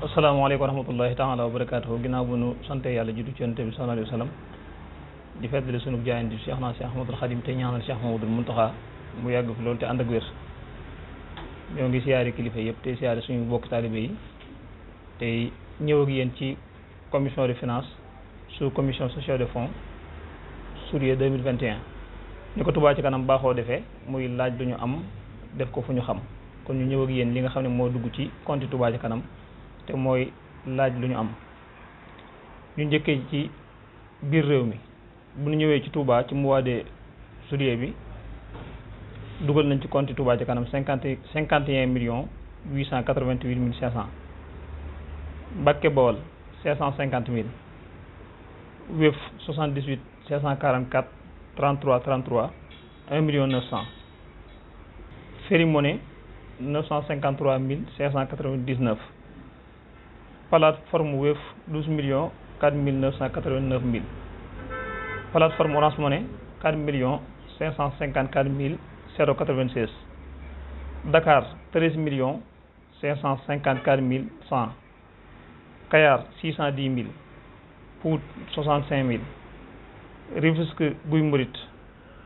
asalaamaaleykum wa rahmatullahi taala wa barakaatuhu ginnaaw bu nu sante yàlla juddu ci yonent bi sallallahu alayhi wa sallam di feddali sunu jaayante Cheikh naa Cheikh Ahmadul Xadim te ñaanal Cheikh Mamadul Muntaxa mu yàgg fi loolu te ànd ak wér. ñoo ngi siyaare kilifa yëpp te siyaare suñu bokk taalibe yi tey ñëw ak yéen ci commission de finance sous commission sociale de fonds Sourier 2021 ñu ko Touba ci kanam baaxoo defee muy laaj lu ñu am def ko fu ñu xam kon ñu ñëw ak yéen li nga xam ne moo dugg ci compte Touba ci kanam te mooy laaj lu ñu am. ñu njëkkee ci biir réew mi bu ñu ñëwee ci Touba ci mois de juillet bi dugal nañ ci compte Touba ci kanam 51 888 500. Mbacké Bawol 550 000. Wave 78 544 33 33 1 900 000. Free Money 953 599. Plateforme Wave 12 4 989 000. Plateforme Orange Money 4 554 096. Dakar 13 554 100. Kayar 610 000. Pout 65 000. Rufisque Guy Mouride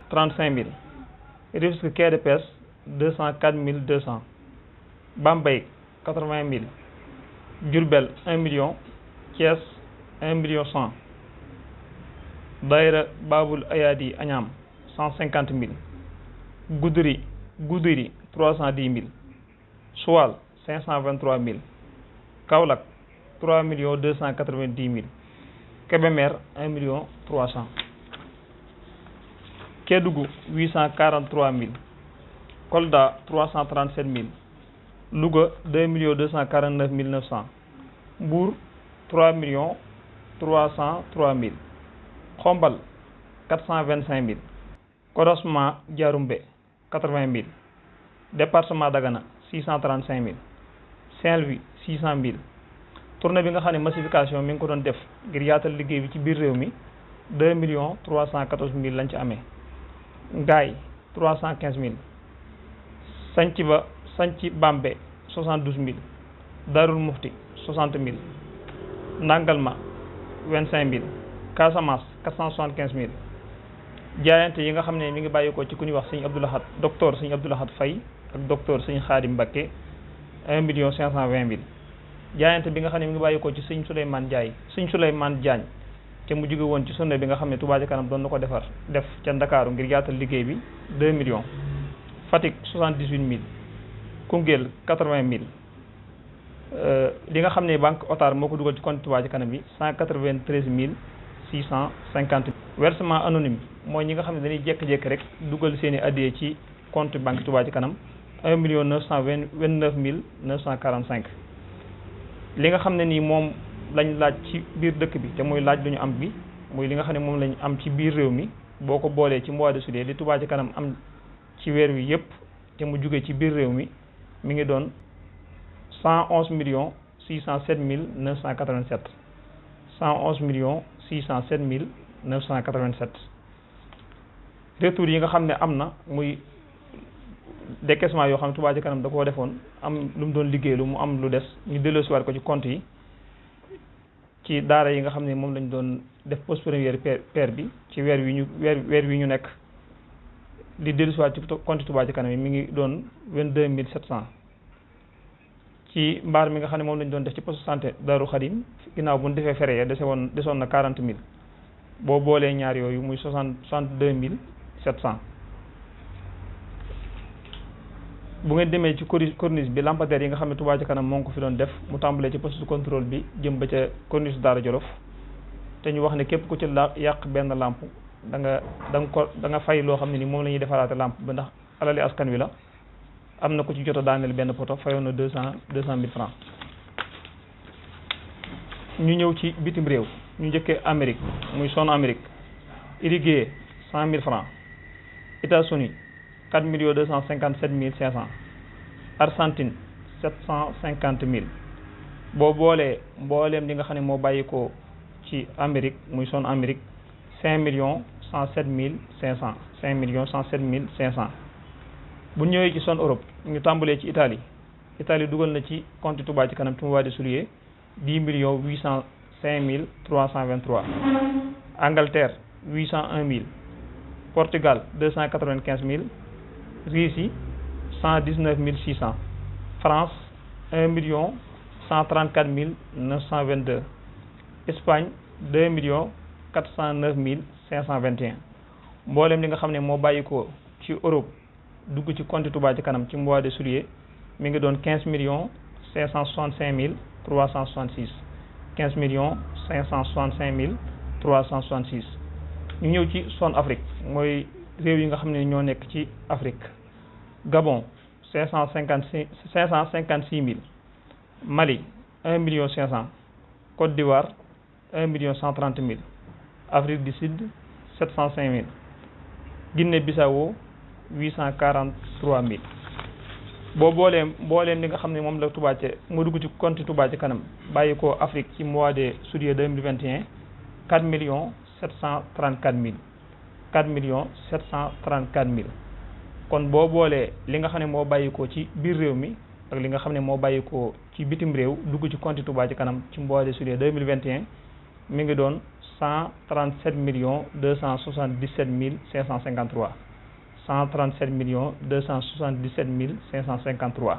35 000. Rufisque Quai de Pêche 204 200. Bambey 80 000. Diourbel 1 million. Thiès 1 100 000. Daïra Babul Ayadi Agnam 150 000. Goudiri 310 000. Joal 523 000. Kaolack 3 290 000. Kébémer 1 300 000. Kédougou 843 000. Kolda 337 000. Louga 2 249 900. Mbour 3 303 000. Khombal 425 000. Corosma Diaroumbé 80 000. Département Dagana 635 000. Saint-Louis 600 000. tournée bi nga xam ne massification mi ngi ko doon def ngir yaatal liggéey bi ci biir réew mi 2 314 000 lañ ci amee. Ngaay 315 000. Santhi Bambé 72 000. Darul Mufti 60 000. Nangalma 25 000. Casamance 475 000. jaayante yi nga xam ne mi ngi bàyyi ko ci ku ñuy wax sëñ Abdou Lahad docteur sëñ Abdou Lahad Faye ak docteur sëñ Khadim Mbacké 1 520 000. jaayante bi nga xam ne mi ngi bàyyi ko ci sëñ Souleymane Diagne te mu jóge woon ci sunna bi nga xam ne Touba ci kanam doon na ko def ca Ndakaaru ngir yaatal liggéey bi 2 millions. Fatick 78 000. Koungheul 80 000. li nga xam ne banque Otar moo ko dugal ci compte Touba ci kanam bi 193 650. versement anonyme mooy ñi nga xam ne dañuy jékki-jékki rek dugal seen i addiyee ci compte banque Touba ci kanam 1 929 945. li nga xam ne nii moom lañ laaj ci biir dëkk bi te muy laaj lu ñu am bi muy li nga xam ne moom lañ am ci biir réew mi boo ko boolee ci mois de juillet li Touba ci kanam am ci weer wi yëpp te mu jugee ci biir réew mi mi ngi doon 111 607 987. 111 607 987. retour yi nga xam ne am na muy décaissement yoo xam ne Touba ci kanam da koo defoon am lu mu doon liggéey lu mu am lu des ñu delloosiwaat ko ci compte yi ci daara yi nga xam ne moom lañ doon def post première paire bi ci weer wi ñu nekk di delloosiwaat ci compte Touba ci kanam yi mi ngi doon 22 700. ci mbaar mi nga xam ne moom lañ doon def ci poste santé Darou Khadim ginnaaw bu ñu defee fere ya desoon na 40 000 boo boolee ñaar yooyu muy 62 700. bu ngeen demee ci corniche bi lampadaire yi nga xam ne Touba ci kanam moo ngi ko fi doon def mu tàmbalee ci poste de contrôle bi jëm ba ca corniche Daara Jolof te ñu wax ne képp ku ci yàq benn lampe da nga fay loo xam ne ni moom la ñuy defaraate lampe ba ndax alali askan wi la. am na ku ci jot a daaneel benn poto fayoon na 200 000 francs. ñu ñëw ci bitim réew ñu njëkkee Amérique muy son Amérique irrigué 100 000 francs. États-Unis 4 257 500. Argentine 750 000. boo boolee mbooleem li nga xam ne moo bàyyi ko ci Amérique muy son Amérique 5 107 500. 5 107 500. bu ñëwee ci zone Europe ñu tàmbalee ci Italie dugal na ci compte Touba ci kanam ci mois de juillet 10 805 323. Angleterre 801 000. Portugal 295 000. Russie 119 600. France 1 134 922. Espagne 2 409 521. mboolem li nga xam ne moo bàyyi ko ci Europe dugg ci compte Touba Ca Kanam ci mois de juillet mi ngi doon 15 565 366. 15 565 366. ñu ñëw ci zone Afrique mooy réew yi nga xam ne ñoo nekk ci Afrique. Gabon 556 000. Mali 1 500 000. Côte d'Ivoire 1 130 000. Afrique du Sud 705 000. Guinée-Bissau 843 000. boo mbooleem li nga xam ne moom la Touba Ca moo dugg ci compte Touba Ca Kanam bàyyi ko Afrique ci mois de juillet 2021 4 734 000. 4 734 000. kon boo boolee li nga xam ne moo bàyyi ko ci biir réew mi ak li nga xam ne moo bàyyi ko ci bitim réew dugg ci compte Touba Ca Kanam ci mois de juillet 2021 mi ngi doon 137 277 553. 137 277 553.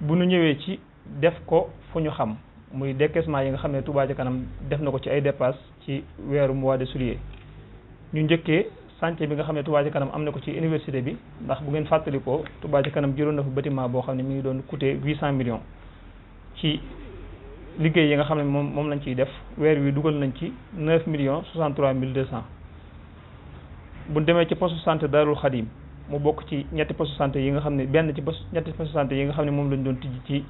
bu ñu ñëwee ci def ko fu ñu xam muy décaissement yi nga xam ne Touba Ca Kanam def na ko ci ay dépenses ci weeru mois de juillet. ñu njëkkee chantier bi nga xam ne Touba Ca Kanam am na ko ci université bi ndax bu ngeen fàttalikoo Touba Ca Kanam jëloon na fa bâtiment boo xam ne mi ngi doon coûter 800 millions ci liggéey yi nga xam ne moom lañ ciy def weer wi dugal nañ ci 9 63 200. bu demee ci poste santé Darul Khadim mu bokk ci ñetti poste santé yi nga xam ne ñetti poste santé yi nga xam ne moom lañ doon tijji ci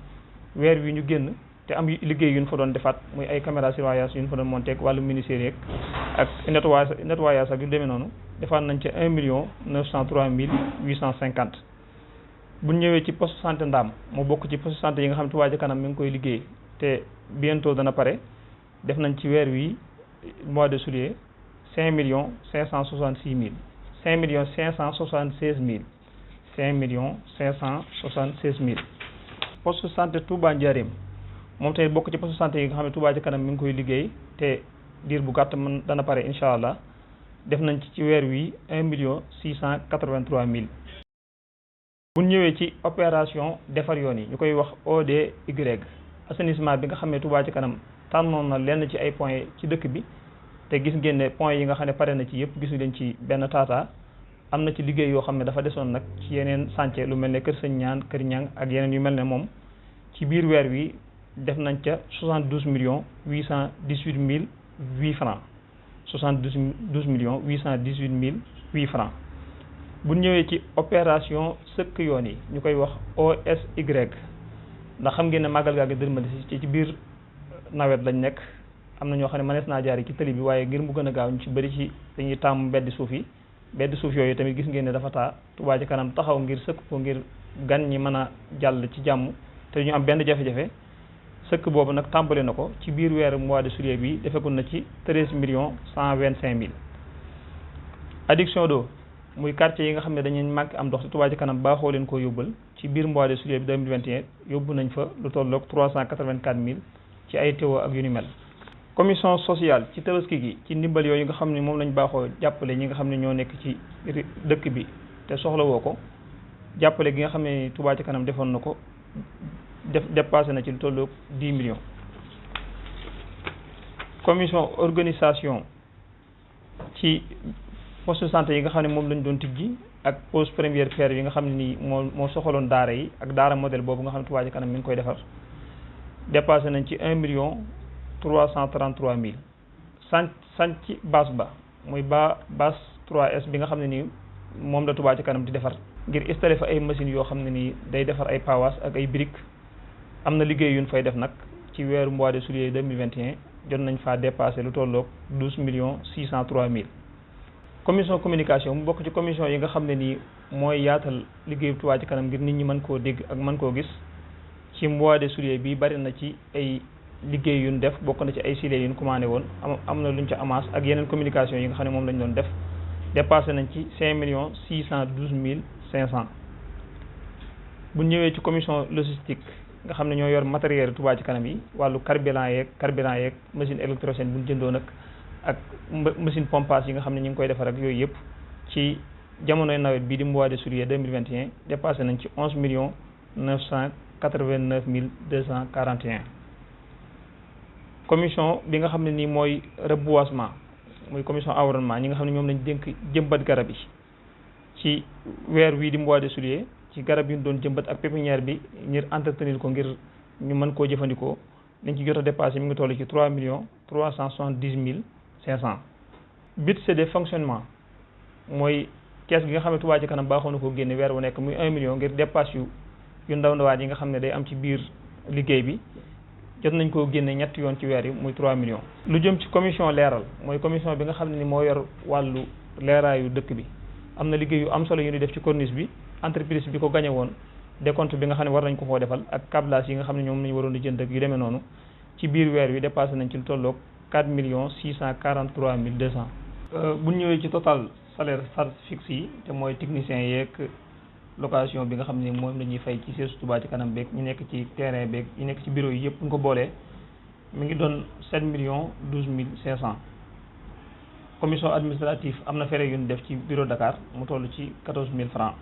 weer wi ñu génn te am liggéey yu ñu fa doon defaat muy ay caméra surveillance yu ñu fa doon monté ak wàllu ministère yeeg ak nettoyage ak yu demee noonu defaat nañ ci 1 903 850. bu ñëwee ci poste santé Ndam mu bokk ci poste santé yi nga xam ne Touba Ca Kanam mi ngi koy liggéey te bientôt dana pare def nañ ci weer wi mois de juillet 5 566 000. 5 576 000. 5 576 000. poste santé Touba Ndiarème moom tey bokk ci poste santé yi nga xam ne Touba Ca Kanam mi ngi koy liggéey te diir bu gàtt mën dana pare incha allah def nañ ci weer wi 1 683 000. bu ñëwee ci opération defar yoon yi ñu koy wax ODY assainissement bi nga xam ne Touba Ca Kanam tànnoon na lenn ci ay points ci dëkk bi te gis ngeen ne points yi nga xam ne pare na ci yëpp gisuñu leen ci benn taataa am na ci liggéey yoo xam ne dafa desoon nag ci yeneen chantier lu mel ne Kër Sëñ Ñaan Kër Ñang ak yeneen yu mel ne moom ci biir weer wi def nañ ca 72 818 008 francs. 72 818 008 francs. bu ñëwee ci opération sëkk yoon yi ñu koy wax OSY ndax xam ngeen ne màggal gaa ngi dërmali ci biir nawet lañ nekk am na ñoo xam ne mënees naa jaari ci tëli bi waaye ngir mu gën a gaaw ñu ci bëri ci dañuy tàmm beddi suuf yi beddi suuf yooyu tamit gis ngeen ne dafa taa Touba Ca Kanam taxaw ngir sëkk ko ngir gan ñi mën a jàll ci jàmm te ñu am benn jafe-jafe sëkk boobu nag tàmbali na ko ci biir weeru mois de juillet bi defekul na ci 13 125 000. adduction d'eau muy quartier yi nga xam ne dañuy manqué am ndox te Touba Ca Kanam baaxoo leen koo yóbbal ci biir mois de juillet bi 2021 yóbbu nañ fa lu tolloog 384 000 ci ay teewoo ak yu ni mel. commission sociale ci tabaski gi ci ndimbal yooyu nga xam ne moom lañ baaxoo jàppale ñi nga xam ne ñoo nekk ci dëkk bi te soxla woo ko jàppale gi nga xam ne Touba Ca Kanam defoon na ko dépassé na ci lu tolloog 10 millions. commission organisation ci poste santé yi nga xam ne moom lañ doon tijji ak pose première pierre yi nga xam ne nii moo soxaloon daara yi ak daara modèle boobu nga xam ne Touba Ca Kanam mi ngi koy defar dépassé nañ ci 1 333 000. sanc base ba muy base 3S bi nga xam ne nii moom la Touba Ca Kanam di defar ngir installé fa ay machines yoo xam ne nii day defar ay pawas ak ay briques am na liggéey yu ñu fay def nag ci weeru mois de juillet 2021 jot nañ faa dépassé lu tolloog 12 603 000. commission communication mu bokk ci commission yi nga xam ne nii mooy yaatal liggéeyu Touba Ca Kanam ngir nit ñi mën koo dégg ak mën koo gis ci mois de juillet bi bari na ci ay liggéey yu ñu def bokk na ci ay silé yu ñu commandé woon am na luñ ca amaas ak yeneen communication yi nga xam ne moom lañ doon def dépassé nañ ci 5 612 500. bu ñëwee ci commission logistique nga xam ne ñoo yor matériel Touba ci kanam yi wàllu carburant yeeg machine électrogène bu ñu jëndoon ak machine pompage yi nga xam ne ñu ngi koy defar ak yooyu yëpp ci jamonoy nawet bii di mois de juillet 2021 dépassé nañ ci 11 989 241. commission bi nga xam ne nii mooy reboisement muy commission environnement ñi nga xam ne ñoom lañ dénk jëmbat garab yi ci weer wii di mois de juillet ci garab yi ñu doon jëmbat ak pépinière bi ngir entretenir ko ngir ñu mën koo jëfandikoo liñ ci jot a dépassé mi ngi toll ci 3 370 500. but c'est de fonctionnement mooy kees gi nga xam ne Touba ci kanam baaxoon na koo génne weer wu nekk muy 1 million ngir dépasse yu ndawaan yi nga xam ne day am ci biir liggéey bi jot nañ koo génne ñetti yoon ci weer yi muy 3 millions. lu jëm ci commission leeral mooy commission bi nga xam ne ni moo yor wàllu leeraayu dëkk bi am na liggéey yu am solo yu ñuy def ci corniche bi entreprise bi ko gañe woon décompte bi nga xam ne war nañ ko koo defal ak câblage yi nga xam ne ñoom lañu waroon a jënd ak yu demee noonu ci biir weer wi dépassé nañ ci lu tolloog 4 643 200. bu ñu ñëwee ci total salaire charge fixe yi te mooy technicien yeeg location bi nga xam ne moom la ñuy fay ci siège Touba ci kanam beeg ñu nekk ci terrain beeg ñu nekk ci bureau yi yëpp bu ñu ko boolee mi ngi doon 7 012 500. commission administrative am na frais yu ñu def ci bureau Dakar mu toll ci 14 000 francs.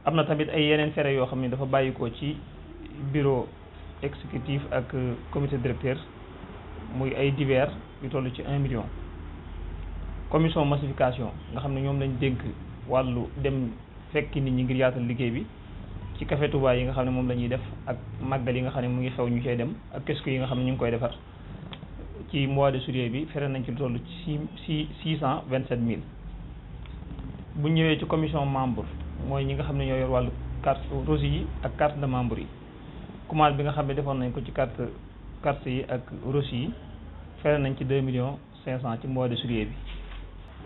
am na tamit ay yeneen frais yoo xam ne dafa bàyyikoo ci bureau exécutif ak comité directeur muy ay divers yu toll ci 1 million. commission massification nga xam ne ñoom lañ dénk wàllu dem fekki nit ñi ngir yaatal liggéey bi ci café Touba yi nga xam ne moom la ñuy def ak màggal yi nga xam ne mu ngi xew ñu cay dem ak kiosque yi nga xam ne ñu ngi koy defar ci mois de juillet bi fere nañ ci lu toll ci 627 000. bu ñëwee ci commission membre mooy ñi nga xam ne ñoo yor wàllu carte rose yi ak carte de membre yi commande bi nga xam ne defoon nañ ko ci carte yi ak rose yi fere nañ ci 2 500 000 ci mois de juillet bi.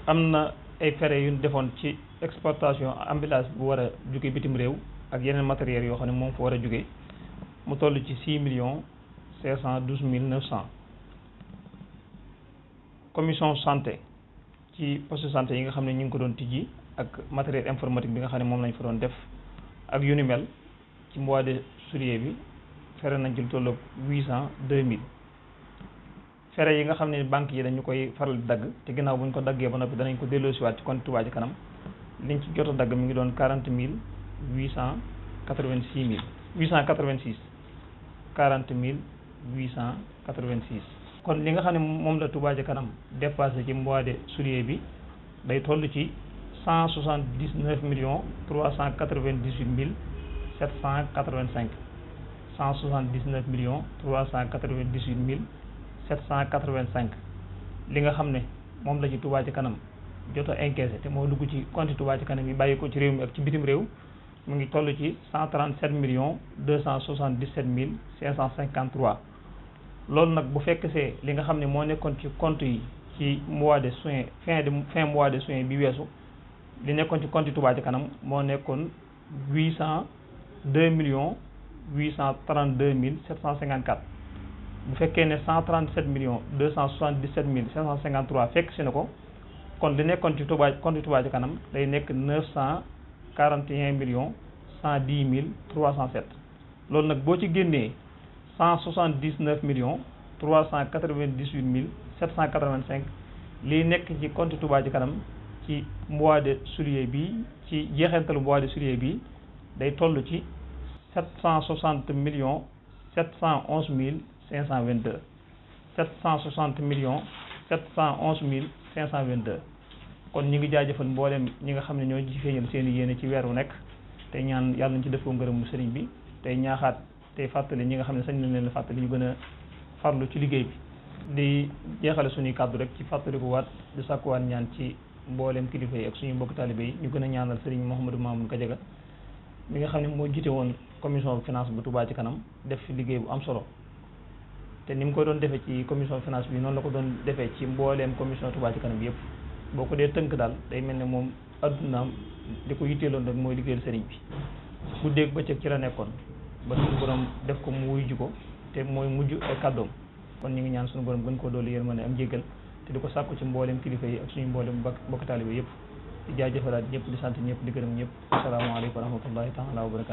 am na ay frais yu ñu defoon ci exportation ambulance bu war a jóge bitim réew ak yeneen matériels yoo xam ne moom fa war a jóge mu toll ci 6 512 900. commission santé ci poste santé yi nga xam ne ñu ngi ko doon tijji ak matériel informatique bi nga xam ne moom lañ fa doon def ak yu ni mel ci mois de juillet bi fere nañ ci lu toll 802 000. frais yi nga xam ne banque yi dañu koy faral di dagg te ginnaaw bu ñu ko daggee ba noppi danañ ko delloosiwaat ci compte Touba ci kanam liñ ci jot a dagg mi ngi doon 40 886 886. kon li nga xam ne moom la Touba ci kanam dépassé ci mois de juillet bi day toll ci 179 398 785 179 398 785. li nga xam ne moom la ci Touba ci kanam jot a encaissé te moo dugg ci compte Touba ci kanam yi bàyyi ko ci réew mi ak ci bitim réew mu ngi toll ci 137 277 553. loolu nag bu fekk see li nga xam ne moo nekkoon ci compte yi ci mois de juin fin mois de juin bi weesu li nekkoon ci compte Touba ci kanam moo nekkoon 802 832 754. bu fekkee ne 137 277 553 fekk si na ko kon li nekkoon ci compte Touba ci kanam day nekk 941 110 307. loolu nag boo ci génnee 179 398 785 lii nekk ci compte Touba ci kanam ci mois de juillet bi ci jeexantalu mois de juillet bi day toll ci 760 711 522 760 711 522. kon ñi ngi jaajëfal mboolem ñi nga xam ne ñoo ci feeñal seen i yéene ci weer wu nekk tey ñaan yàlla nañ ci def ko ngërëmu sëriñ bi tey ñaaxaat tey fàttali ñi nga xam ne sañ nañ leen fàttali ñu gën a farlu ci liggéey bi. di jeexale suñuy kàddu rek ci fàttaliku waat di sàkkuwaat ñaan ci mboolem kilifa yi ak suñu mbokk taalibe yi ñu gën a ñaanal sëriñ Mouhamadou Mamoun Gadiaga mi nga xam ne moo jiite woon commission finance bu Touba ci kanam def fi liggéey bu am solo. te ni mu ko doon defee ci commission finance bi noonu la ko doon defee ci mbooleem commission Touba ci kanam bi yëpp boo ko dee tënk daal day mel ne moom addunaam li ko yitteeloon rek mooy liggéeyal sëriñ bi guddeeg bëccëg ci la nekkoon ba suñu borom def ko mu wuy ji ko te mooy mujj ay kàddoom kon ñu ngi ñaan suñu borom gën koo doolu yërmande am jéggal te di ko sàkku ci mbooleem kilifa yi ak suñu mbooleem mbokk taalibe yëpp di jaajëfalaat ñëpp di sant ñëpp di gërëm ñëpp asalaamaaleykum wa rahmatullahi taala wa barakatu